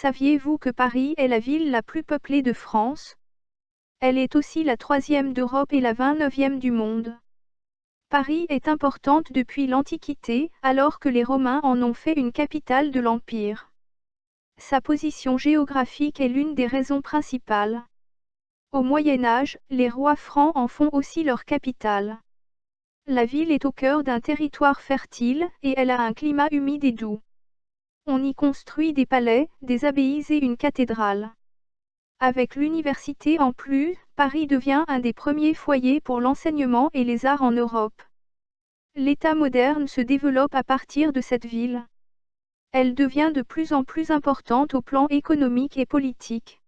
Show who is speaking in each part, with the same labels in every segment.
Speaker 1: Saviez-vous que Paris est la ville la plus peuplée de France? Elle est aussi la 3e d'Europe et la 29e du monde. Paris est importante depuis l'Antiquité, alors que les Romains en ont fait une capitale de l'Empire. Sa position géographique est l'une des raisons principales. Au Moyen Âge, les rois francs en font aussi leur capitale. La ville est au cœur d'un territoire fertile, et elle a un climat humide et doux. On y construit des palais, des abbayes et une cathédrale. Avec l'université en plus, Paris devient un des premiers foyers pour l'enseignement et les arts en Europe. L'État moderne se développe à partir de cette ville. Elle devient de plus en plus importante au plan économique et politique.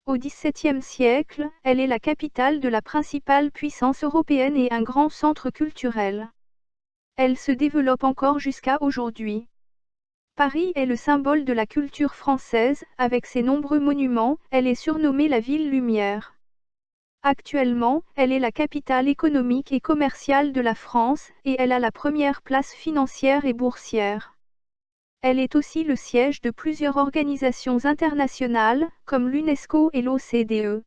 Speaker 1: Au XVIIe siècle, elle est la capitale de la principale puissance européenne et un grand centre culturel. Elle se développe encore jusqu'à aujourd'hui. Paris est le symbole de la culture française, avec ses nombreux monuments, elle est surnommée la ville lumière. Actuellement, elle est la capitale économique et commerciale de la France, et elle a la première place financière et boursière. Elle est aussi le siège de plusieurs organisations internationales, comme l'UNESCO et l'OCDE.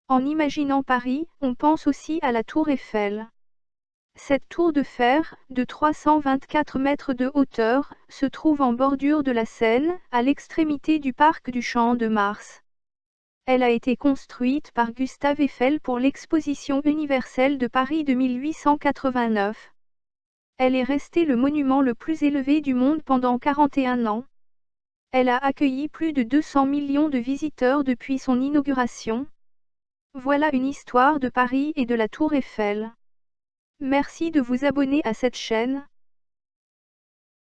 Speaker 1: En imaginant Paris, on pense aussi à la Tour Eiffel. Cette tour de fer, de 324 mètres de hauteur, se trouve en bordure de la Seine, à l'extrémité du parc du Champ de Mars. Elle a été construite par Gustave Eiffel pour l'Exposition universelle de Paris de 1889. Elle est restée le monument le plus élevé du monde pendant 41 ans. Elle a accueilli plus de 200 millions de visiteurs depuis son inauguration. Voilà une histoire de Paris et de la Tour Eiffel. Merci de vous abonner à cette chaîne.